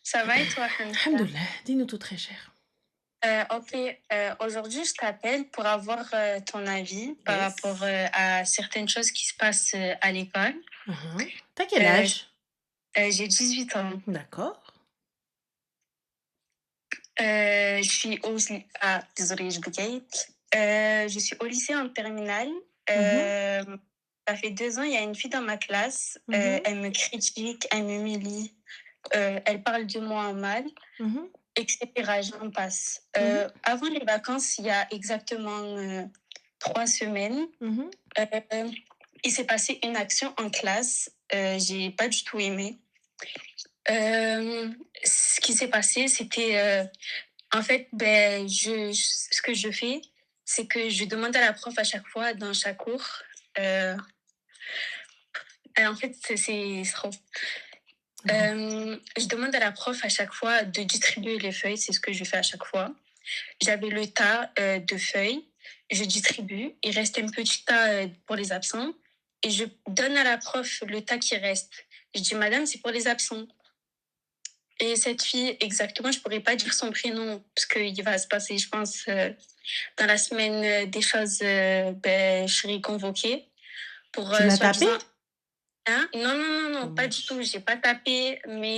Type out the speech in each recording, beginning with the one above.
Ça va et toi, Hamza? Alhamdoulilah, dis-nous tout très cher. Ok, aujourd'hui, je t'appelle pour avoir ton avis par rapport Yes. à certaines choses qui se passent à l'école. Uhum. T'as quel Euh, âge? j'ai 18 ans. D'accord. Je suis au... désolée, je bégaye. Je suis au lycée en terminale. Mhm, Euh, Ça fait 2 ans, il y a une fille dans ma classe. mhm, Elle me critique, elle m'humilie, elle parle de moi en mal, mhm, etc. J'en passe. mhm, Avant les vacances, il y a exactement 3 semaines, mhm, euh, il s'est passé une action en classe. J'ai pas du tout aimé. Euh, Ce qui s'est passé, c'était en fait, ce que je fais, c'est que je demande à la prof à chaque fois dans chaque cours. Euh, En fait, c'est trop. mhm. Je demande à la prof à chaque fois de distribuer les feuilles. C'est ce que je fais à chaque fois. J'avais le tas de feuilles. Je distribue. Il reste un petit tas pour les absents. Et je donne à la prof le tas qui reste. Je dis, Madame, c'est pour les absents. Et cette fille, exactement, je pourrais pas dire son prénom, parce qu'il va se passer, je pense, dans la semaine des choses, je serai convoquée pour Tu l'as tapé? soi-disant. Hein? Non, non, non, non, pas du tout. Dommage. J'ai pas tapé, mais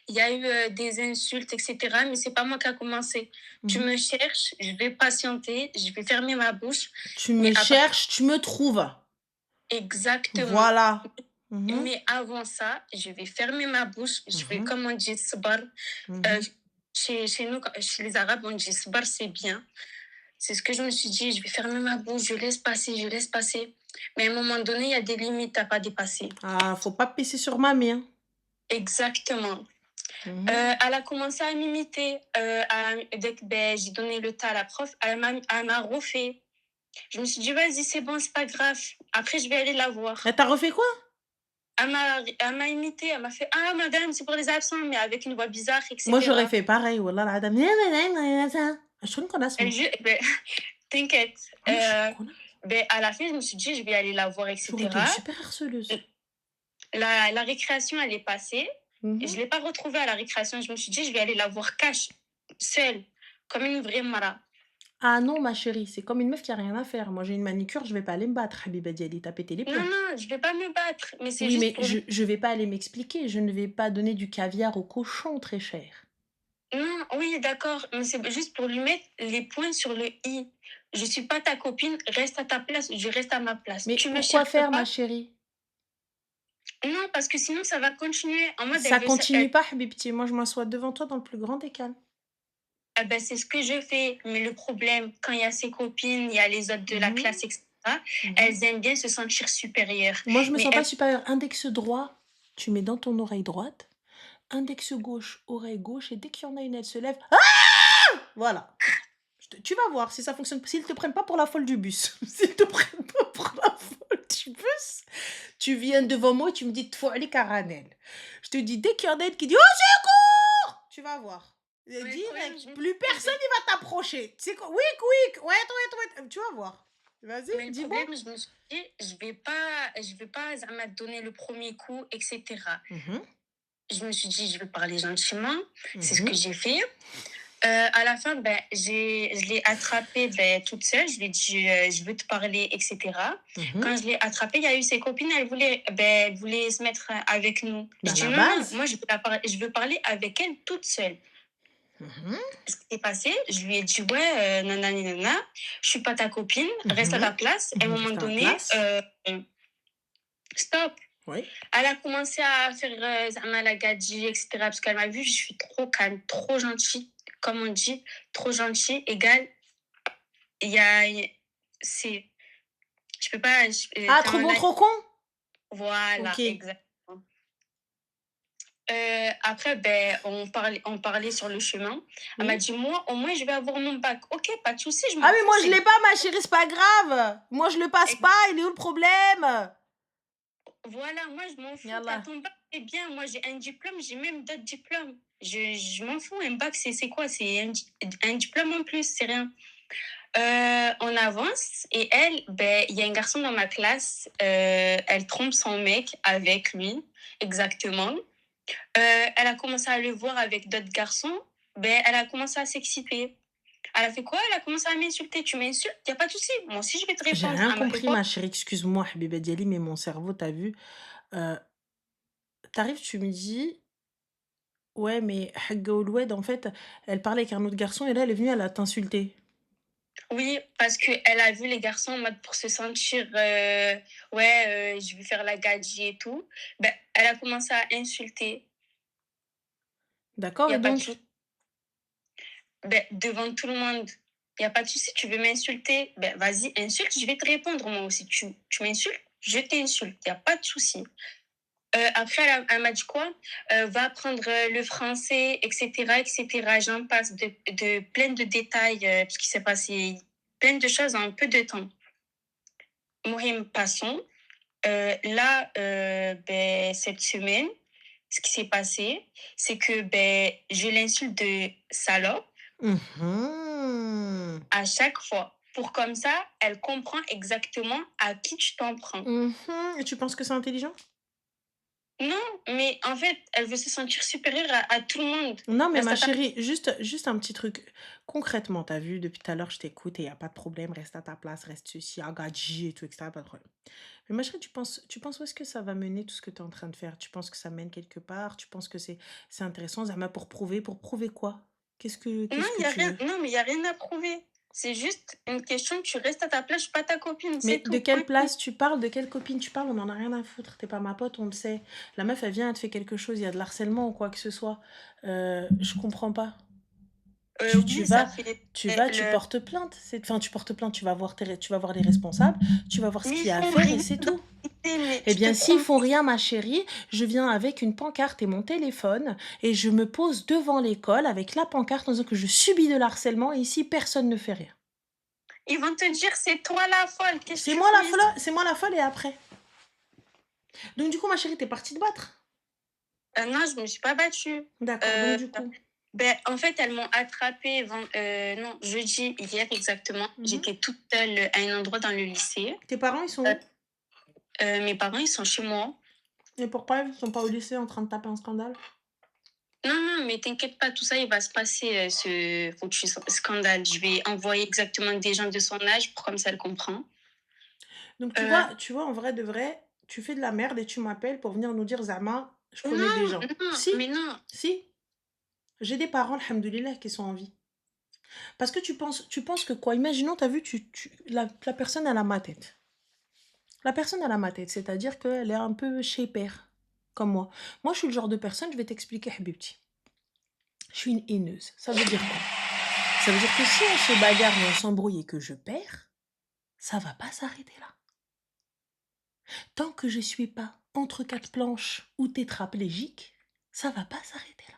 il y a eu des insultes, etc. Mais c'est pas moi qui a commencé. Tu Mhm. me cherches, je vais patienter, je vais fermer ma bouche. Tu Mais me à part... cherches, tu me trouves. Exactement. Voilà. Mhm, Mais avant ça, je vais fermer ma bouche. Je vais, mhm, comme on dit, sbar. Euh, mhm. chez nous, chez les Arabes, on dit sbar, c'est bien. C'est ce que je me suis dit. Je vais fermer ma bouche, je laisse passer, je laisse passer. Mais à un moment donné, il y a des limites à pas dépasser. Ah, faut pas pisser sur ma main. Exactement. Mhm. Elle a commencé à m'imiter. Dès que j'ai donné le tas à la prof, elle m'a refait. Je me suis dit, vas-y, c'est bon, c'est pas grave. Après, je vais aller la voir. Et t'as refait quoi? Elle m'a imité, elle m'a fait, ah, madame, c'est pour les absents, mais avec une voix bizarre, Moi, j'aurais etc. fait pareil. Wallah, العظيم. Je trouve qu'on a ce Elle, mot. t'inquiète. Moi, je suis une connasse. À la fin, je me suis dit, je vais aller la voir, J'aurais été une etc. super harceleuse. La récréation, elle est passée. Je ne Mhm. l'ai pas retrouvée à la récréation. Je me suis dit, je vais aller la voir cash, seule, comme une vraie mara. Ah non, ma chérie, c'est comme une meuf qui a rien à faire. Moi, j'ai une manicure, je vais pas aller me battre, Habiba Diali, t'as pété les Non, plombs. non, je ne vais pas me battre, mais c'est Oui, juste mais pour... je vais pas aller m'expliquer, je ne vais pas donner du caviar au cochon, très cher. Non, oui, d'accord, mais c'est juste pour lui mettre les points sur le i. Je suis pas ta copine, reste à ta place, je reste à ma place. Mais Tu me pourquoi cherches faire, ma pas? chérie? Non, parce que sinon, ça va continuer. En mode, Ça elle veut... continue pas, Habibti. Moi, je m'assois devant toi dans le plus grand des calmes. Ah ben, c'est ce que je fais. Mais le problème, quand il y a ses copines, il y a les autres de la Mhm, classe, etc., mhm. elles aiment bien se sentir supérieures. Moi, je me Mais sens pas elles... supérieure. Index droit, tu mets dans ton oreille droite. Index gauche, oreille gauche. Et dès qu'il y en a une, elle se lève. Ah, voilà. Tu vas voir si ça fonctionne. S'ils te prennent pas pour la folle du bus. S'ils te prennent pas pour la folle du bus. Tu viens devant moi et tu me dis: «Tfouali caranel». Je te dis, dès qu'il y en a une qui dit: «Oh secours!» Tu vas voir. Mais le problème, Direct, plus personne il va t'approcher. Tu sais quoi? «Wick, wick, wait, wait, wait». Tu vas voir. mais Vas-y, le dis-moi. problème, je me suis dit, je vais pas zama, donner le premier coup, etc. Mmh. Je me suis dit, je vais parler gentiment. C'est ce que Mmh. j'ai fait. À la fin, je l'ai attrapé toute seule. Je lui ai dit, je veux te parler, etc. Mmh. Quand je l'ai attrapé, il y a eu ses copines, elles voulaient se mettre avec nous. Je Bah, dis, la non, non, base. moi, je veux parler avec elle toute seule. Mmh. Ce qui s'est passé, je lui ai dit, ouais, nanani, nana, je suis pas ta copine, reste à Mmh. ta place. Et à un moment Reste à la donné, place. stop. Oui. Elle a commencé à faire zama la gadji, etc. Parce qu'elle m'a vu, je suis trop calme, trop gentille. Comme on dit, trop gentille, égale, il y a... C'est... Je peux pas... Ah, T'es trop en bon, live. trop con? Voilà, OK. exactement. Après, on parlait sur le chemin. Elle m'a Oui. dit, moi, au moins, je vais avoir mon bac. Ok, pas de souci, je Ah m'en mais fous. moi je l'ai pas ma chérie, c'est pas grave. Moi je le passe pas, il est où le problème? Voilà, moi, je m'en fous. T'as Yallah. ton bac, c'est bien. Moi, j'ai un diplôme, j'ai même d'autres diplômes. Je m'en fous. Un bac, c'est quoi? C'est un diplôme en plus, c'est rien. On avance et elle, il y a un garçon dans ma classe, elle trompe son mec avec lui, exactement. Elle a commencé à le voir avec d'autres garçons, ben, elle a commencé à s'exciter. Elle a fait quoi? Elle a commencé à m'insulter. Tu m'insultes, il y a pas de souci. Moi aussi, je vais te J'ai répondre. rien Elle m'a fait compris, quoi? ma chérie, excuse-moi, Habiba Diali, mais mon cerveau, t'as vu? Heu, tu tu me dis: «Ouais, mais Hagga Oulwed, en fait, elle parlait avec un autre garçon et là, elle est venue, elle a t'insulté». Oui, parce qu'elle a vu les garçons en mode pour se sentir, ouais, je vais faire la gadji et tout. Ben, elle a commencé à insulter. Il D'accord y et a pas de souci. donc? Ben, devant tout le monde. Il y a pas de souci. Tu veux m'insulter? Ben, vas-y, insulte, je vais te répondre moi aussi. Tu m'insultes, je t'insulte. Il y a pas de souci. Après, elle m'a dit quoi? Va apprendre le français, etc., etc. J'en passe de plein de détails, parce qu'il s'est passé plein de choses en peu de temps. Mohim, passons. Là, ben, cette semaine, ce qui s'est passé, c'est que ben, je l'insulte de salope Mmh. à chaque fois. Pour comme ça, elle comprend exactement à qui tu t'en prends. Mmh. Et tu penses que c'est intelligent? Non, mais en fait, elle veut se sentir supérieure à tout le monde. Non, mais Reste ma à ta... chérie, juste un petit truc. Concrètement, tu as vu, depuis tout à l'heure, je t'écoute et il y a pas de problème, reste à ta place, reste ceci, agaji et tout et cetera, pas de problème. Mais ma chérie, tu penses où est-ce que ça va mener tout ce que tu es en train de faire? Tu penses que ça mène quelque part? Tu penses que c'est intéressant? Zama pour prouver quoi? Non, Qu'est-ce que il y a tu rien. veux? Non, mais il y a rien à prouver. C'est juste une question. Tu restes à ta place. Je suis pas ta copine. Mais C'est de tout. Point quelle place tu parles? De quelle copine tu parles? On en a rien à foutre. Tu pas ma pote, on le sait. La meuf, elle vient, elle te fait quelque chose, il y a de l'harcèlement ou quoi que ce soit. Je comprends pas. Tu Oui, ça vas fait tu le. portes plainte. Tu portes plainte, tu vas voir les responsables, tu vas voir ce Mais qu'il ils y a à font faire et rien c'est dans tout. la vérité, mais Eh je te bien, s'ils promets. font rien, ma chérie, je viens avec une pancarte et mon téléphone et je me pose devant l'école avec la pancarte en disant que je subis de l'harcèlement et ici, personne ne fait rien. Ils vont te dire c'est toi la folle. Qu'est-ce que tu fous ici? C'est moi la folle et après. Donc du coup, ma chérie, t'es partie te battre? Non, je me suis pas battue. D'accord, donc Euh, du coup. ben, en fait, elles m'ont attrapée non, jeudi, hier exactement. Mhm. J'étais toute seule à un endroit dans le lycée. Tes parents, ils sont Euh, où? Mes parents, ils sont chez moi. Et pourquoi ils sont pas au lycée en train de taper un scandale? Non, non, mais t'inquiète pas, tout ça, il va se passer, ce foutu scandale. Je vais envoyer exactement des gens de son âge pour comme ça, elle comprend. Donc Euh, tu vois, en vrai de vrai, tu fais de la merde et tu m'appelles pour venir nous dire: «Zama, je connais des non, gens». non, Si, mais non. si, j'ai des parents, alhamdoulilah, qui sont en vie. Parce que tu penses que quoi? Imaginons, tu as vu, la personne, elle a ma tête. La personne, elle a ma tête, c'est-à-dire qu'elle est un peu père comme moi. Moi, je suis le genre de personne, je vais t'expliquer, habibti. Je suis une haineuse. Ça veut dire quoi? Ça veut dire que si on se bagarre et on s'embrouille et que je perds, ça va pas s'arrêter là. Tant que je suis pas entre 4 planches ou tétraplégique, ça va pas s'arrêter là.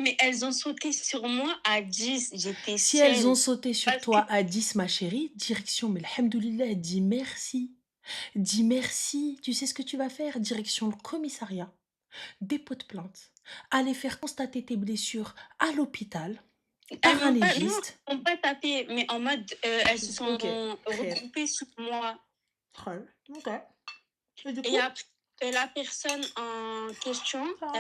Mais elles ont sauté sur moi à 10. J'étais Si elles ont seule. sauté sur Parce que toi à 10, ma chérie, direction, mais alhamdoulilah, dis merci. Dis merci. Tu sais ce que tu vas faire? Direction le commissariat, dépôt de plainte, aller faire constater tes blessures à l'hôpital, par elles un m'ont pas, non, légiste. elles m'ont pas tapé, mais en mode, elles se sont Ok, très, regroupées sur moi. très, ok. Et du Et coup, après, la personne en question, ça,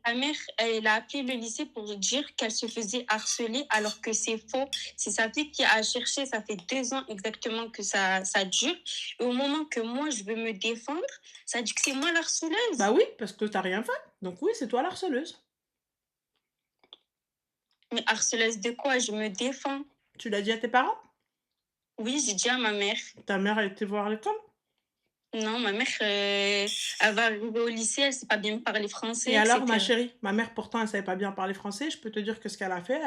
ta mère, elle a appelé le lycée pour dire qu'elle se faisait harceler alors que c'est faux. C'est sa fille qui a cherché, ça fait 2 ans exactement que ça dure. Et au moment que moi, je veux me défendre, ça dit que c'est moi bah l'harceleuse. oui, parce que t'as rien fait. Donc oui, c'est toi la harceleuse. Mais harceleuse de quoi? Je me défends. Tu l'as dit à tes parents? Oui, j'ai dit à ma mère. Ta mère a été voir à l'école? Non, ma mère, elle va arriver au lycée, elle sait pas bien parler français, Et alors, ma etc. chérie, ma mère pourtant elle savait pas bien parler français, je peux te dire que ce qu'elle a fait,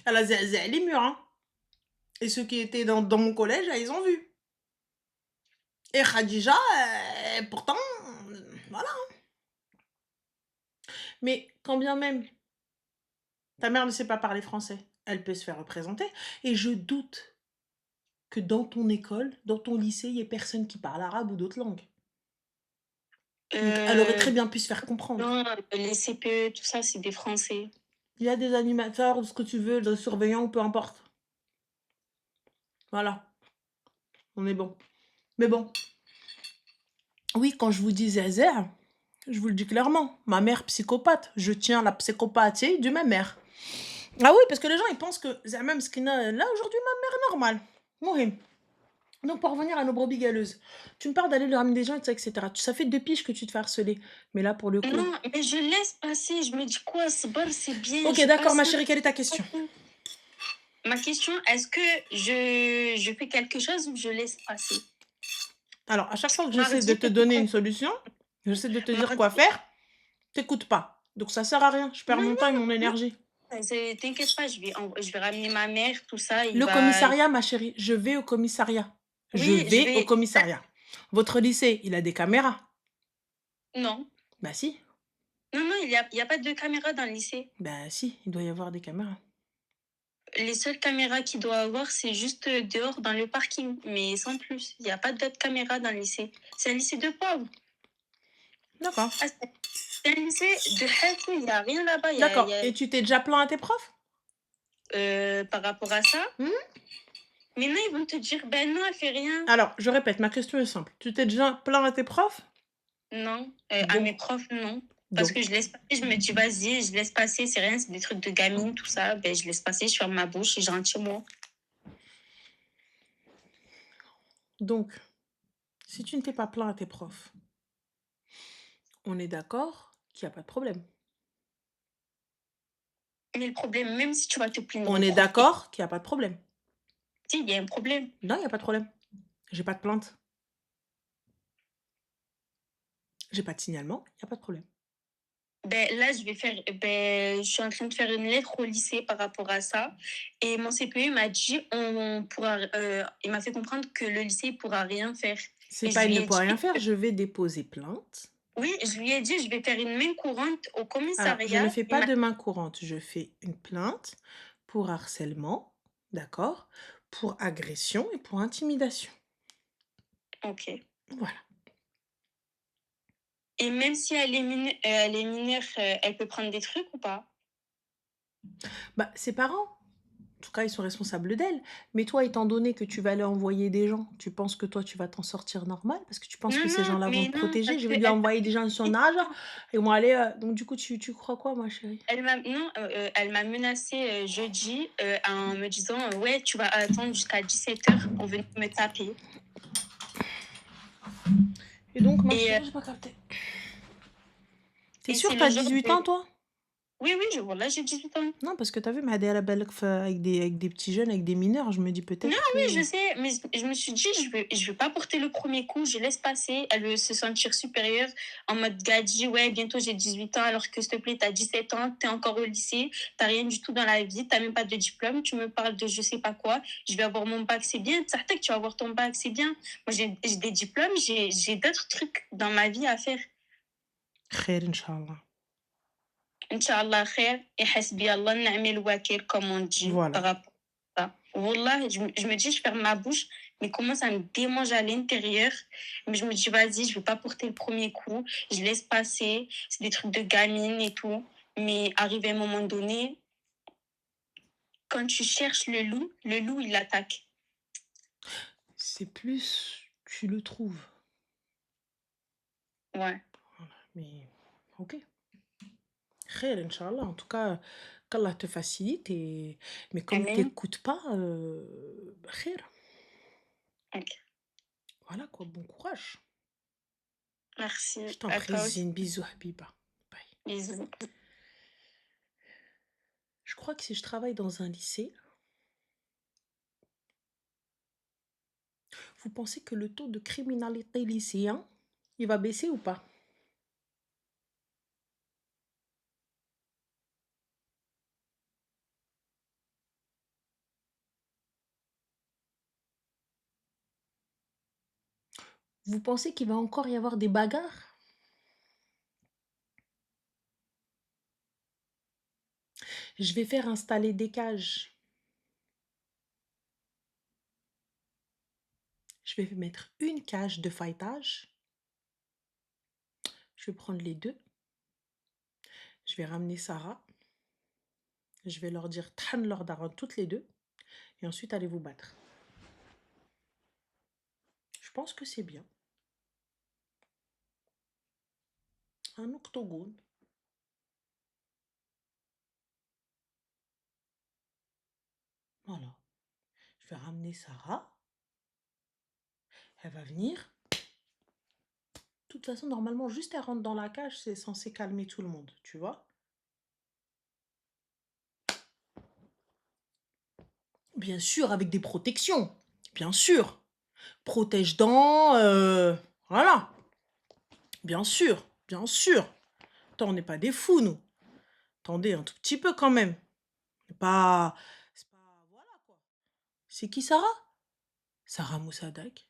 elle a zézé les murs, hein. Et ceux qui étaient dans mon collège, ils ont vu. Et Khadija, pourtant, voilà. Mais quand bien même ta mère ne sait pas parler français, elle peut se faire représenter. Et je doute que dans ton école, dans ton lycée, il y ait personne qui parle arabe ou d'autres langues. Donc elle aurait Euh, très bien pu se faire comprendre. non, les CPE, tout ça, c'est des Français. Il y a des animateurs, ce que tu veux, des surveillants, peu importe. Voilà, on est bon. Mais bon, oui, quand je vous dis zézère, Je vous le dis clairement. Ma mère psychopathe. Je tiens la psychopathie de ma mère. Ah oui, parce que les gens, ils pensent que Zama Mskina, là, aujourd'hui, ma mère normale. Mohim. Donc, pour revenir à nos brebis galeuses, tu me parles d'aller leur ramener des gens, etc. Ça fait 2 piges que tu te fais harceler. Mais là, pour le coup. Non, mais je laisse passer. Je me dis quoi, c'est bien. Ok, Je d'accord, ma passe. chérie, quelle est ta question? Ma question, est-ce que je fais quelque chose ou je laisse passer? Alors, à chaque fois que j'essaie de Mardi, te donner une solution, j'essaie de te dire quoi mardi. faire, t'écoutes pas. Donc, ça sert à rien. Je perds Non, mon temps et mon non, énergie. t'inquiète pas, je vais ramener ma mère, tout ça. Il Le va. commissariat, ma chérie, je vais au commissariat. Je Oui, je vais au vais. commissariat. Votre lycée, il a des caméras? Non. Bah si. Non, non, il y a pas de caméra dans le lycée. Bah si, il doit y avoir des caméras. Les seules caméras qu'il doit avoir, c'est juste dehors dans le parking, mais sans plus. Il n'y a pas d'autres caméras dans le lycée. C'est un lycée de pauvres. D'accord. Ah, c'est un lycée de Hakou, il n'y a rien là-bas. D'accord. Et tu t'es déjà plaint à tes profs? Par rapport à ça. Hmm. Mais non, ils vont te dire, ben non, elle fait rien. Alors, je répète, ma question est simple. Tu t'es déjà plaint à tes profs? Non, à Donc, mes profs, non. Parce donc, que je laisse passer, je me dis, vas-y, je laisse passer, c'est rien, c'est des trucs de gamine, tout ça. Ben, je laisse passer, je ferme ma bouche et je rentre chez moi. donc, si tu ne t'es pas plaint à tes profs, on est d'accord qu'il n'y a pas de problème. Mais le problème, même si tu vas te plaindre On au est prof, d'accord qu'il n'y a pas de problème. si, il y a un problème. Non, il n'y a pas de problème. J'ai pas de plainte. J'ai pas de signalement, il n'y a pas de problème. Ben, là, je suis en train de faire une lettre au lycée par rapport à ça. Et mon CPE m'a dit, il m'a fait comprendre que le lycée ne pourra rien faire. C'est Et pas je il lui ne ai peut rien dit, faire, je vais déposer plainte. oui, je lui ai dit, je vais faire une main courante au Alors, je ne commissariat. fais Il pas m'a de main courante, je fais une plainte pour harcèlement, d'accord? Pour agression et pour intimidation. Ok. Voilà. Et même si elle est mineure, elle peut prendre des trucs ou pas? Bah, ses parents, en tout cas, ils sont responsables d'elle. Mais toi, étant donné que tu vas aller envoyer des gens, tu penses que toi, tu vas t'en sortir normal? Parce que tu penses Non, que ces non, gens-là vont mais te non, protéger. parce Je que vais lui envoyer des gens de son âge et vont aller. Donc, du coup, tu crois quoi, ma chérie? elle m'a menacée jeudi en me disant ouais, tu vas attendre jusqu'à 17h pour venir me taper. Et donc, ma Et, chérie, j'ai pas capté. T'es et sûre c'est que le t'as genre 18 de. ans, toi? Oui, oui, là, j'ai 18 ans. Non, parce que t'as vu, Mahdi El Abdelk avec des petits jeunes, avec des mineurs, je me dis Non, peut-être que. oui, je sais, mais je me suis dit, je vais pas porter le premier coup, je laisse passer. Elle veut se sentir supérieure en mode gadji, ouais, bientôt j'ai 18 ans, alors que s'il te plaît, t'as 17 ans, t'es encore au lycée, t'as rien du tout dans la vie, t'as même pas de diplôme, tu me parles de je sais pas quoi, je vais avoir mon bac, c'est bien, certain que tu vas avoir ton bac, c'est bien. Moi, j'ai des diplômes, j'ai d'autres trucs dans ma vie à faire. Khair, Inch'Allah. Inch'Allah khair, et hasbi Allah na'mel wakil, comme on dit, par Voilà. rapport à ça. Wallah, je me dis, je ferme ma bouche, mais comment ça me démange à l'intérieur. Mais je me dis, vas-y, je vais pas porter le premier coup, je laisse passer, c'est des trucs de gamine et tout. Mais arrivé à un moment donné, quand tu cherches le loup, il attaque. C'est plus, tu le trouves. Ouais. Voilà. Mais, ok. Khair, Inch'Allah. En tout cas, qu'Allah te facilite. Mais comme Amen. t'écoutes pas, khair. Ok. Voilà quoi, bon courage. Merci. Je t'en À prie, toi aussi. Zine, bisous, Habiba. Bye. Bisous. Je crois que si je travaille dans un lycée, vous pensez que le taux de criminalité lycéen, il va baisser ou pas? Vous pensez qu'il va encore y avoir des bagarres? Je vais faire installer des cages. Je vais mettre une cage de fightage. Je vais prendre les deux. Je vais ramener Sarah. Je vais leur dire Tran leur daron toutes les deux. Et ensuite, allez vous battre. Je pense que c'est bien. Un octogone. Voilà. Je vais ramener Sarah. Elle va venir. De toute façon, normalement, juste elle rentre dans la cage, c'est censé calmer tout le monde, tu vois? Bien sûr, avec des protections. Bien sûr. Protège-dents, voilà. Bien sûr, bien sûr. Attends, on n'est pas des fous, nous. Attendez, un tout petit peu quand même. Pas... C'est pas... Voilà, quoi. C'est qui, Sarah? Sarah Moussadak.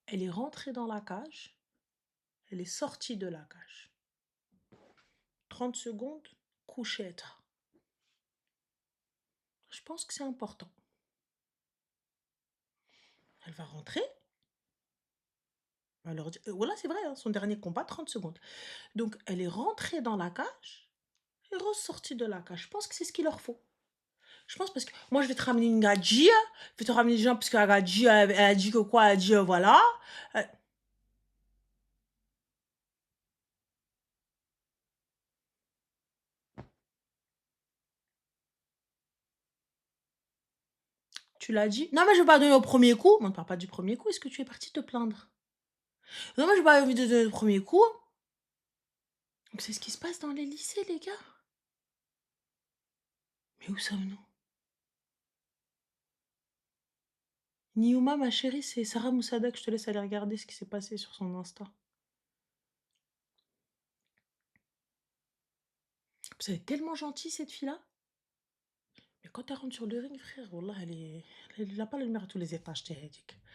Elle est rentrée dans la cage. Elle est sortie de la cage. 30 secondes, couchette. Je pense que c'est important. Elle va rentrer. Alors, voilà, c'est vrai, hein, son dernier combat, 30 secondes. Donc, elle est rentrée dans la cage et ressortie de la cage. Je pense que c'est ce qu'il leur faut. Je pense parce que moi, je vais te ramener une gadji. Je vais te ramener des gens parce que la gadji, elle a dit que quoi? Elle a dit, voilà. Euh, Tu l'as dit? Non, mais je vais pas donner au premier coup. On ne parle pas du premier coup. Est-ce que tu es parti te plaindre? Non, mais je vais pas envie de donner au premier coup. Donc, c'est ce qui se passe dans les lycées, les gars. Mais où sommes-nous? Niouma, ma chérie, c'est Sarah Moussadak. Je te laisse aller regarder ce qui s'est passé sur son Insta. Vous êtes tellement gentille, cette fille-là. Mais quand elle rentre sur le ring, frère, wallah, elle n'a pas la lumière à tous les étages, t'es